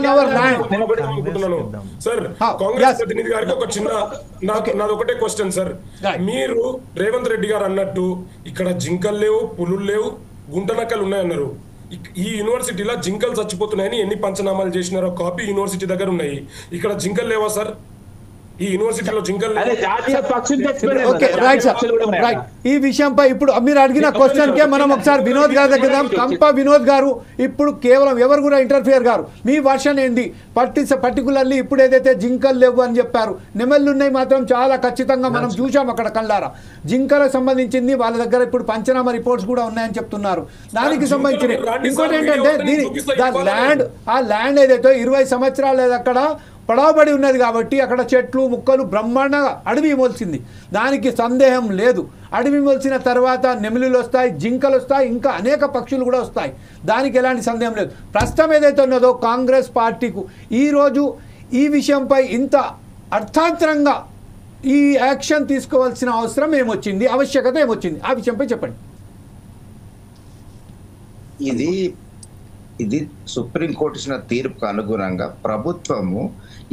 On our land. Sir Congress ప్రతినిధి గారికి ఒక చిన్న నాది ఒకటే క్వశ్చన్ సార్. మీరు రేవంత్ రెడ్డి గారు అన్నట్టు ఇక్కడ జింకలు లేవు, పులులు లేవు, గుంటనక్కలు ఉన్నాయన్నారు. ఈ యూనివర్సిటీలో జింకలు చచ్చిపోతున్నాయని ఎన్ని పంచనామాలు చేసినారో కాపీ యూనివర్సిటీ దగ్గర ఉన్నాయి. ఇక్కడ జింకలు లేవా సార్? ఈ యూనివర్సిటీలో జింకలు ఈ విషయంపై ఇప్పుడు మీరు అడిగిన క్వశ్చన్ కే మనం ఒకసారి వినోద్ గారి దగ్గర కంప వినోద్ గారు ఇప్పుడు కేవలం ఎవరు కూడా ఇంటర్ఫియర్ గారు మీ వర్షన్ ఏంటి? పర్టికులర్లీ ఇప్పుడు ఏదైతే జింకలు లేవు అని చెప్పారు, నెమళ్ళు ఉన్నాయి మాత్రం చాలా ఖచ్చితంగా మనం చూసాం అక్కడ కళ్ళారా. జింకలకు సంబంధించింది వాళ్ళ దగ్గర ఇప్పుడు పంచనామా రిపోర్ట్స్ కూడా ఉన్నాయని చెప్తున్నారు. దానికి సంబంధించి ఇంకోటి ఏంటంటే ఆ ల్యాండ్ ఏదైతే 20 సంవత్సరాలు అక్కడ పడవబడి ఉన్నది కాబట్టి అక్కడ చెట్లు ముక్కలు బ్రహ్మాండంగా అడవి మొలిచింది, దానికి సందేహం లేదు. అడవి మొలిచిన తర్వాత నెమలిలు వస్తాయి, జింకలు వస్తాయి, ఇంకా అనేక పక్షులు కూడా వస్తాయి, దానికి ఎలాంటి సందేహం లేదు. ప్రస్తుతం ఏదైతే ఉన్నదో కాంగ్రెస్ పార్టీకు ఈరోజు ఈ విషయంపై ఇంత అర్థాంతరంగా ఈ యాక్షన్ తీసుకోవాల్సిన అవసరం ఏమొచ్చింది, ఆవశ్యకత ఏమొచ్చింది, ఆ విషయంపై చెప్పండి. ఇది సుప్రీంకోర్టు ఇచ్చిన తీర్పుకు అనుగుణంగా ప్రభుత్వము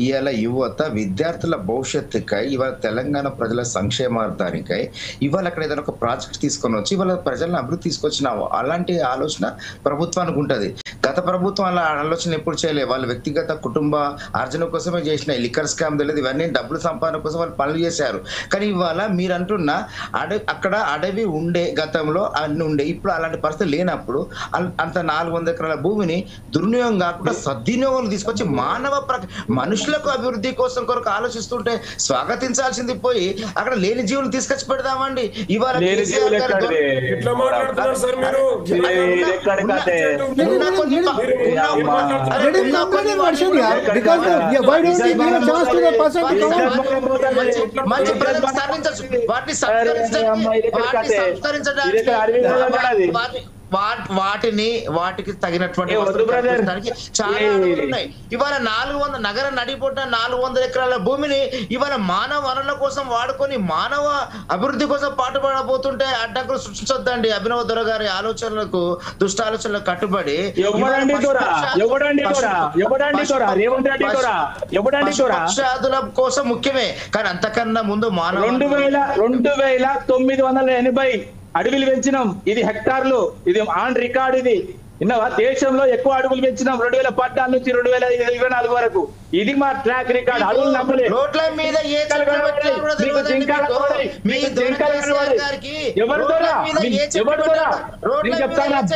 ఇవాళ యువత విద్యార్థుల భవిష్యత్తుకై, ఇవాళ తెలంగాణ ప్రజల సంక్షేమార్థానికై ఇవాళ అక్కడ ఏదైనా ఒక ప్రాజెక్ట్ తీసుకొని వచ్చి ఇవాళ ప్రజలను అభివృద్ధి తీసుకొచ్చిన అలాంటి ఆలోచన ప్రభుత్వానికి ఉంటుంది. గత ప్రభుత్వం అలా ఆలోచన ఎప్పుడు చేయలేదు. వాళ్ళ వ్యక్తిగత కుటుంబ ఆర్జన కోసమే చేసిన లిక్కర్ స్కామ్ తెలియదు, ఇవన్నీ డబ్బుల సంపాదన కోసం వాళ్ళు పనులు చేశారు. కానీ ఇవాళ మీరు అంటున్న అక్కడ అడవి ఉండే గతంలో అన్ని ఉండే, ఇప్పుడు అలాంటి పరిస్థితి లేనప్పుడు అంత 400 ఎకరాల భూమిని దుర్వినియోగం కాకుండా సద్వినియోగం తీసుకొచ్చి మనుషులకు అభివృద్ధి కోసం కొరకు ఆలోచిస్తుంటే స్వాగతించాల్సింది పోయి అక్కడ లేని జీవులు తీసుకొచ్చి పెడదామండి. ఇవాళ మంచి ప్రజలకు సాధించచ్చు, వాటిని వాటికి తగినటువంటి చాలా ఉన్నాయి. ఇవాళ 400 నగర నడిపోతున్న 400 ఎకరాల భూమిని ఇవాళ మానవ వనరుల కోసం వాడుకొని మానవ అభివృద్ధి కోసం పాటుపడబోతుంటే అడ్డంకులు సృష్టించొద్దండి. అభినవ్ దొర గారి ఆలోచనలకు దుష్ట ఆలోచనలకు కట్టుబడి పక్షాదుల కోసం ముఖ్యమే, కానీ అంతకన్నా ముందు మానవ 2980 అడవిలు పెంచినాం. ఇది హెక్టార్లు, ఇది ఆన్ రికార్డ్. ఇది ఇన్నవా దేశంలో ఎక్కువ అడవులు పెంచినాం 2014 నుంచి 2024 వరకు. ఇది మా ట్రాక్ రికార్డ్. అడవులు నమ్మలే, రోడ్ల మీద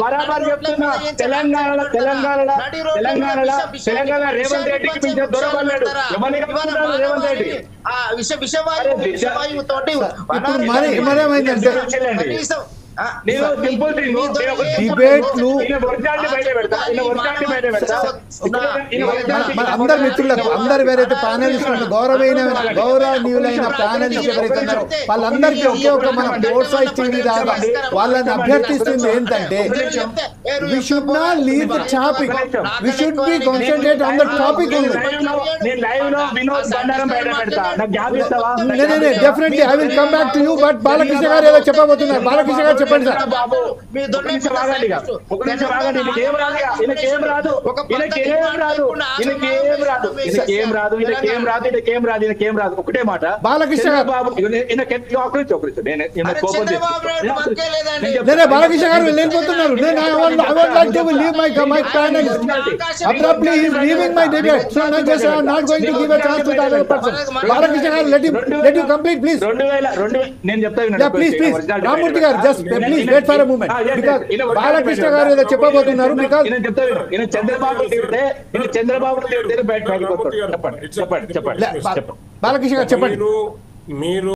బరాబర్ చెప్తున్నా. తెలంగాణలో రేవంత్ రెడ్డికి మించిన దొరకలేడు. రేవంత్ రెడ్డి విషవాయువు తోటి అందరి మిత్రులకు, అందరు ఎవరైతే ప్యానలిస్టులు గౌరవనీయులైన ప్యానలిస్ట్ ఎవరైతే ఉన్నారో వాళ్ళందరికీ ఒకే ఒక మనం బోత్ సైడ్స్ టీవీ ద్వారా వాళ్ళని అభ్యర్థిస్తుంది ఏంటంటే we should not leave the topic, we should be concentrate on the topic only. Definitely I will come back to you, but Balakrishna గారు ఏదో చెప్పబోతున్నారు. బాలకృష్ణ గారు చెప్పండి సార్. ఒకటే మాట బాలకృష్ణ గారు, బాలకృష్ణ గారు వెళ్ళిపోతున్నారు. Abruptly he is leaving my debate, so I just am not going to give a chance to the other person. Balakrishna గారు, let you complete please. నేను చెప్తాను, please రామూర్తి గారు, just please wait for a moment, because Balakrishna గారు ఏదో చెప్పబోతున్నారు. because Chandrababu Balakrishna గారు చెప్పండి. మీరు